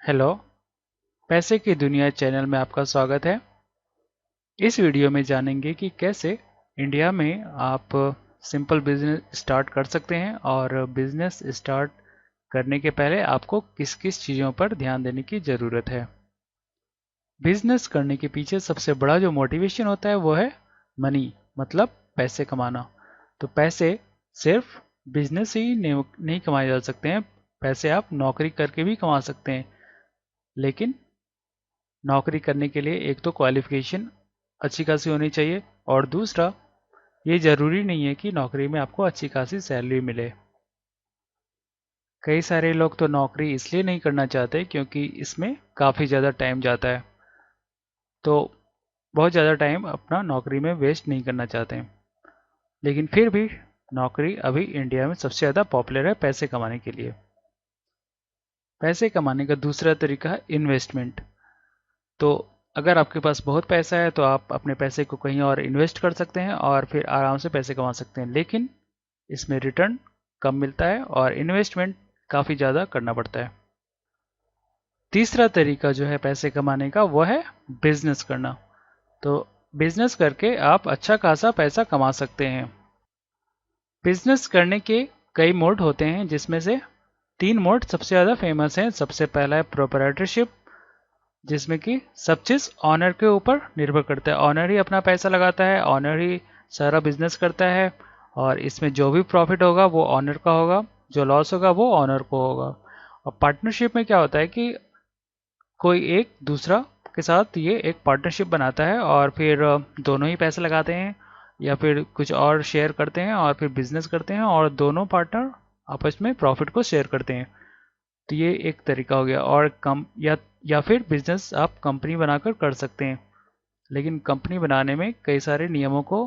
Hello. पैसे की दुनिया चैनल में आपका स्वागत है। इस वीडियो में जानेंगे कि कैसे इंडिया में आप सिंपल बिजनेस स्टार्ट कर सकते हैं और बिजनेस स्टार्ट करने के पहले आपको किस किस चीज़ों पर ध्यान देने की ज़रूरत है। बिजनेस करने के पीछे सबसे बड़ा जो मोटिवेशन होता है वो है मनी, मतलब पैसे कमाना। तो पैसे सिर्फ बिजनेस से ही नहीं कमाए जा सकते हैं। पैसे आप नौकरी करके भी कमा सकते हैं, लेकिन नौकरी करने के लिए एक तो क्वालिफिकेशन अच्छी खासी होनी चाहिए, और दूसरा ये ज़रूरी नहीं है कि नौकरी में आपको अच्छी खासी सैलरी मिले। कई सारे लोग तो नौकरी इसलिए नहीं करना चाहते क्योंकि इसमें काफ़ी ज़्यादा टाइम जाता है, तो बहुत ज़्यादा टाइम अपना नौकरी में वेस्ट नहीं करना चाहते हैं। लेकिन फिर भी नौकरी अभी इंडिया में सबसे ज़्यादा पॉपुलर है पैसे कमाने के लिए। पैसे कमाने का दूसरा तरीका है इन्वेस्टमेंट। तो अगर आपके पास बहुत पैसा है तो आप अपने पैसे को कहीं और इन्वेस्ट कर सकते हैं और फिर आराम से पैसे कमा सकते हैं, लेकिन इसमें रिटर्न कम मिलता है और इन्वेस्टमेंट काफ़ी ज़्यादा करना पड़ता है। तीसरा तरीका जो है पैसे कमाने का वो है बिजनेस करना। तो बिजनेस करके आप अच्छा खासा पैसा कमा सकते हैं। बिजनेस करने के कई मोड होते हैं, जिसमें से तीन मोड सबसे ज़्यादा फेमस हैं। सबसे पहला है प्रोप्राइटरशिप, जिसमें कि सब चीज़ ऑनर के ऊपर निर्भर करता है। ऑनर ही अपना पैसा लगाता है, ऑनर ही सारा बिजनेस करता है, और इसमें जो भी प्रॉफिट होगा वो ऑनर का होगा, जो लॉस होगा वो ऑनर को होगा। और पार्टनरशिप में क्या होता है कि कोई एक दूसरा के साथ ये एक पार्टनरशिप बनाता है और फिर दोनों ही पैसे लगाते हैं या फिर कुछ और शेयर करते हैं और फिर बिजनेस करते हैं, और दोनों पार्टनर आपस में प्रॉफिट को शेयर करते हैं। तो ये एक तरीका हो गया। और कम या फिर बिजनेस आप कंपनी बनाकर कर सकते हैं, लेकिन कंपनी बनाने में कई सारे नियमों को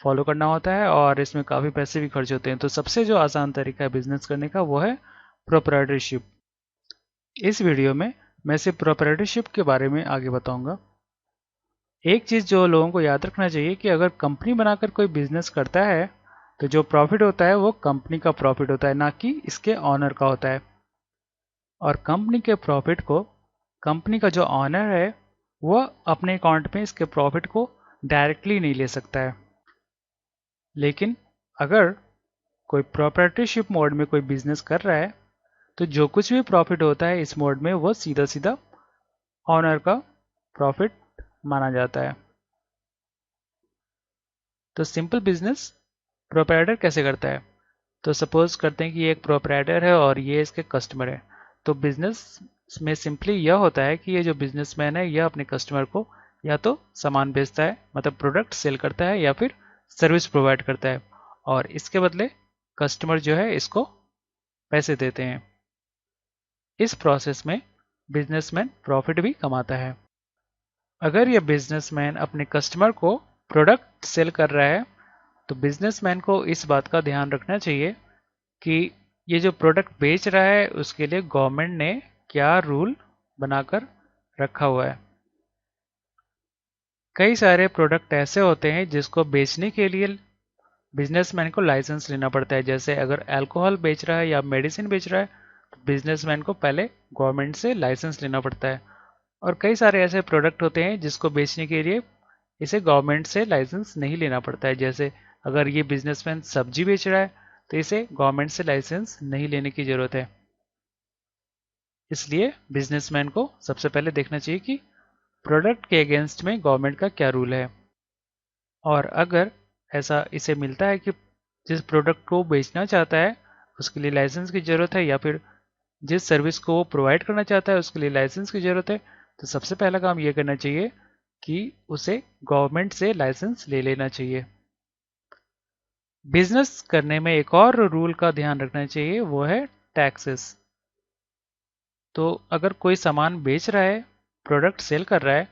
फॉलो करना होता है और इसमें काफ़ी पैसे भी खर्च होते हैं। तो सबसे जो आसान तरीका है बिजनेस करने का वो है प्रोप्राइटरशिप। इस वीडियो में मैं सिर्फ प्रोप्राइटरशिप के बारे में आगे बताऊंगा। एक चीज़ जो लोगों को याद रखना चाहिए कि अगर कंपनी बनाकर कोई बिजनेस करता है तो जो प्रॉफिट होता है वो कंपनी का प्रॉफिट होता है, ना कि इसके ऑनर का होता है। और कंपनी के प्रॉफिट को कंपनी का जो ऑनर है वह अपने अकाउंट में इसके प्रॉफिट को डायरेक्टली नहीं ले सकता है। लेकिन अगर कोई प्रोप्राइटरशिप मोड में कोई बिजनेस कर रहा है तो जो कुछ भी प्रॉफिट होता है इस मोड में वो सीधा सीधा ऑनर का प्रॉफिट माना जाता है। तो सिंपल बिजनेस प्रोप्राइटर कैसे करता है? तो सपोज करते हैं कि ये एक प्रोप्राइटर है और ये इसके कस्टमर है। तो बिजनेस में सिंपली यह होता है कि ये जो बिजनेसमैन है यह अपने कस्टमर को या तो सामान बेचता है, मतलब प्रोडक्ट सेल करता है, या फिर सर्विस प्रोवाइड करता है, और इसके बदले कस्टमर जो है इसको पैसे देते हैं। इस प्रोसेस में बिजनेसमैन प्रॉफिट भी कमाता है। अगर यह बिजनेसमैन अपने कस्टमर को प्रोडक्ट सेल कर रहा है तो बिजनेसमैन को इस बात का ध्यान रखना चाहिए कि ये जो प्रोडक्ट बेच रहा है उसके लिए गवर्नमेंट ने क्या रूल बनाकर रखा हुआ है। कई सारे प्रोडक्ट ऐसे होते हैं जिसको बेचने के लिए बिजनेसमैन को लाइसेंस लेना पड़ता है। जैसे अगर अल्कोहल बेच रहा है या मेडिसिन बेच रहा है तो बिजनेसमैन को पहले गवर्नमेंट से लाइसेंस लेना पड़ता है। और कई सारे ऐसे प्रोडक्ट होते हैं जिसको बेचने के लिए इसे गवर्नमेंट से लाइसेंस नहीं लेना पड़ता है। जैसे अगर ये बिजनेसमैन सब्जी बेच रहा है तो इसे गवर्नमेंट से लाइसेंस नहीं लेने की ज़रूरत है। इसलिए बिजनेसमैन को सबसे पहले देखना चाहिए कि प्रोडक्ट के अगेंस्ट में गवर्नमेंट का क्या रूल है। और अगर ऐसा इसे मिलता है कि जिस प्रोडक्ट को बेचना चाहता है उसके लिए लाइसेंस की ज़रूरत है, या फिर जिस सर्विस को वो प्रोवाइड करना चाहता है उसके लिए लाइसेंस की ज़रूरत है, तो सबसे पहला काम ये करना चाहिए कि उसे गवर्नमेंट से लाइसेंस ले लेना चाहिए। बिजनेस करने में एक और रूल का ध्यान रखना चाहिए, वो है टैक्सेस। तो अगर कोई सामान बेच रहा है, प्रोडक्ट सेल कर रहा है,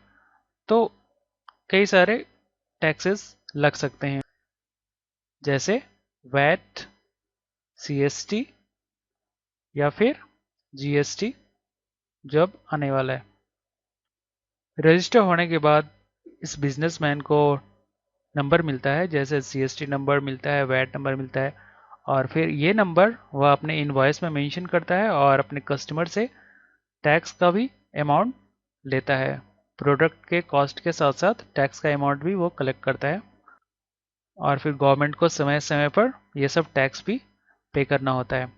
तो कई सारे टैक्सेस लग सकते हैं, जैसे वैट, सीएसटी या फिर जीएसटी जब आने वाला है। रजिस्टर होने के बाद इस बिजनेसमैन को नंबर मिलता है, जैसे सीएसटी नंबर मिलता है, वैट नंबर मिलता है, और फिर ये नंबर वह अपने इनवॉइस में मेंशन करता है और अपने कस्टमर से टैक्स का भी अमाउंट लेता है। प्रोडक्ट के कॉस्ट के साथ साथ टैक्स का अमाउंट भी वो कलेक्ट करता है, और फिर गवर्नमेंट को समय समय पर ये सब टैक्स भी पे करना होता है।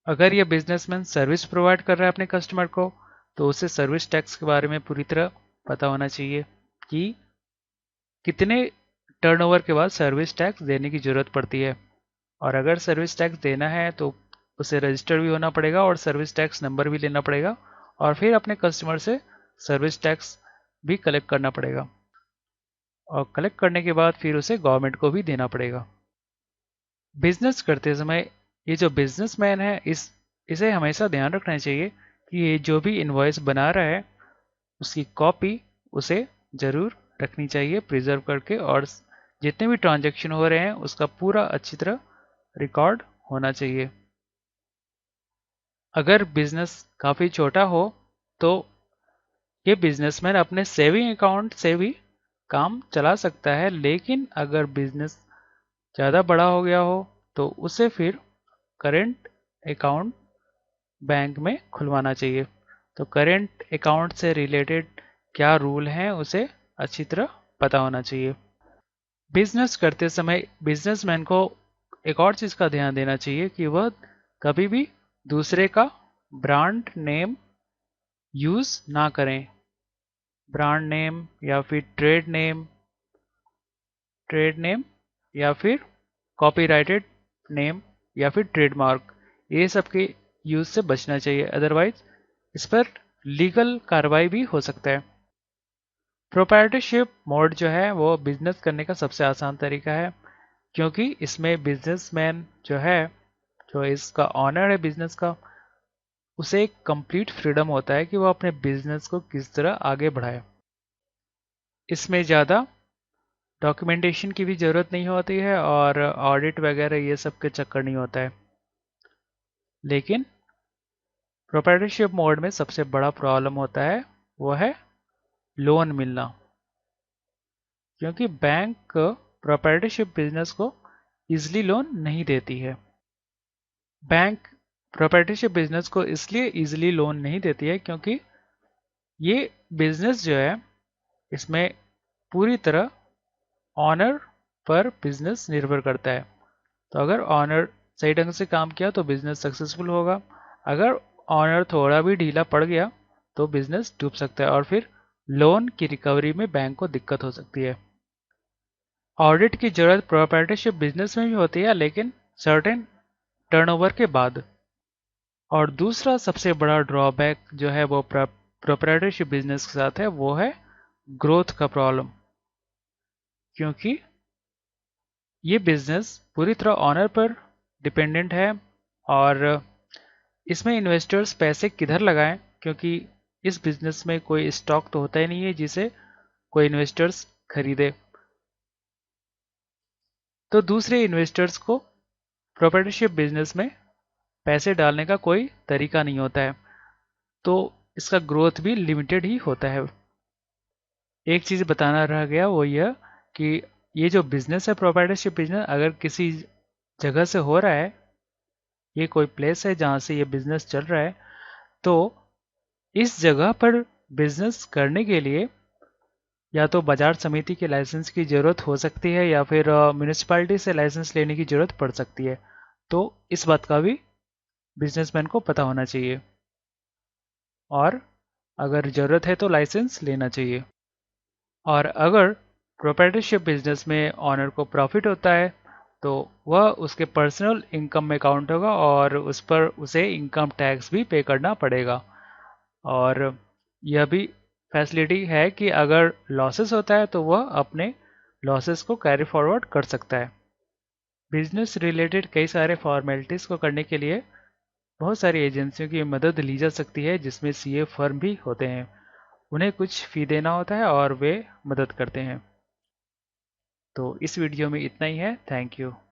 अगर ये बिजनेसमैन सर्विस प्रोवाइड कर रहा है अपने कस्टमर को, तो उसे सर्विस टैक्स के बारे में पूरी तरह पता होना चाहिए कि कितने टर्नओवर के बाद सर्विस टैक्स देने की ज़रूरत पड़ती है। और अगर सर्विस टैक्स देना है तो उसे रजिस्टर भी होना पड़ेगा और सर्विस टैक्स नंबर भी लेना पड़ेगा, और फिर अपने कस्टमर से सर्विस टैक्स भी कलेक्ट करना पड़ेगा, और कलेक्ट करने के बाद फिर उसे गवर्नमेंट को भी देना पड़ेगा। बिजनेस करते समय ये जो बिजनेसमैन है, इसे हमेशा ध्यान रखना चाहिए कि ये जो भी इनवॉइस बना रहा है उसकी कॉपी उसे ज़रूर रखनी चाहिए प्रिजर्व करके, और जितने भी ट्रांजैक्शन हो रहे हैं उसका पूरा अच्छी तरह रिकॉर्ड होना चाहिए। अगर बिजनेस काफ़ी छोटा हो तो ये बिजनेसमैन अपने सेविंग अकाउंट से भी काम चला सकता है, लेकिन अगर बिजनेस ज़्यादा बड़ा हो गया हो तो उसे फिर करेंट अकाउंट बैंक में खुलवाना चाहिए। तो करेंट अकाउंट से रिलेटेड क्या रूल हैं उसे अच्छी तरह पता होना चाहिए। बिजनेस करते समय बिजनेसमैन को एक और चीज़ का ध्यान देना चाहिए कि वह कभी भी दूसरे का ब्रांड नेम यूज़ ना करें। ब्रांड नेम या फिर ट्रेड नेम या फिर कॉपीराइटेड नेम या फिर ट्रेडमार्क, ये सब के यूज़ से बचना चाहिए, अदरवाइज इस पर लीगल कार्रवाई भी हो सकता है। प्रोप्राइटरशिप मोड जो है वो बिजनेस करने का सबसे आसान तरीका है, क्योंकि इसमें बिजनेसमैन जो है, जो इसका ऑनर है बिजनेस का, उसे एक कंप्लीट फ्रीडम होता है कि वो अपने बिजनेस को किस तरह आगे बढ़ाए। इसमें ज़्यादा डॉक्यूमेंटेशन की भी ज़रूरत नहीं होती है और ऑडिट वगैरह ये सब के चक्कर नहीं होता है। लेकिन प्रोप्राइटरशिप मोड में सबसे बड़ा प्रॉब्लम होता है वो है लोन मिलना, क्योंकि बैंक प्रोप्राइटरशिप बिजनेस को इजली लोन नहीं देती है। बैंक प्रोप्राइटरशिप बिजनेस को इसलिए इजली लोन नहीं देती है क्योंकि ये बिजनेस जो है इसमें पूरी तरह ऑनर पर बिजनेस निर्भर करता है। तो अगर ऑनर सही ढंग से काम किया तो बिजनेस सक्सेसफुल होगा, अगर ऑनर थोड़ा भी ढीला पड़ गया तो बिजनेस डूब सकता है और फिर लोन की रिकवरी में बैंक को दिक्कत हो सकती है। ऑडिट की जरूरत प्रोप्राइटरशिप बिजनेस में भी होती है, लेकिन सर्टेन टर्नओवर के बाद। और दूसरा सबसे बड़ा ड्रॉबैक जो है वो प्रोप्राइटरशिप बिजनेस के साथ है, वो है ग्रोथ का प्रॉब्लम, क्योंकि ये बिजनेस पूरी तरह ऑनर पर डिपेंडेंट है, और इसमें इन्वेस्टर्स पैसे किधर लगाएं, क्योंकि इस बिजनेस में कोई स्टॉक तो होता ही नहीं है जिसे कोई इन्वेस्टर्स खरीदे। तो दूसरे इन्वेस्टर्स को प्रोप्राइटरशिप बिजनेस में पैसे डालने का कोई तरीका नहीं होता है, तो इसका ग्रोथ भी लिमिटेड ही होता है। एक चीज़ बताना रह गया वो यह कि ये जो बिज़नेस है प्रोप्राइटरशिप बिजनेस, अगर किसी जगह से हो रहा है, ये कोई प्लेस है जहाँ से ये बिज़नेस चल रहा है, तो इस जगह पर बिज़नेस करने के लिए या तो बाजार समिति के लाइसेंस की ज़रूरत हो सकती है या फिर म्यूनिसिपैलिटी से लाइसेंस लेने की ज़रूरत पड़ सकती है। तो इस बात का भी बिजनेसमैन को पता होना चाहिए, और अगर ज़रूरत है तो लाइसेंस लेना चाहिए। और अगर प्रोप्राइटरशिप बिजनेस में ऑनर को प्रॉफिट होता है तो वह उसके पर्सनल इनकम में काउंट होगा और उस पर उसे इनकम टैक्स भी पे करना पड़ेगा। और यह भी फैसिलिटी है कि अगर लॉसेस होता है तो वह अपने लॉसेस को कैरी फॉरवर्ड कर सकता है। बिजनेस रिलेटेड कई सारे फॉर्मेलिटीज़ को करने के लिए बहुत सारी एजेंसियों की मदद ली जा सकती है, जिसमें सीए फर्म भी होते हैं। उन्हें कुछ फ़ी देना होता है और वे मदद करते हैं। तो इस वीडियो में इतना ही है। Thank you.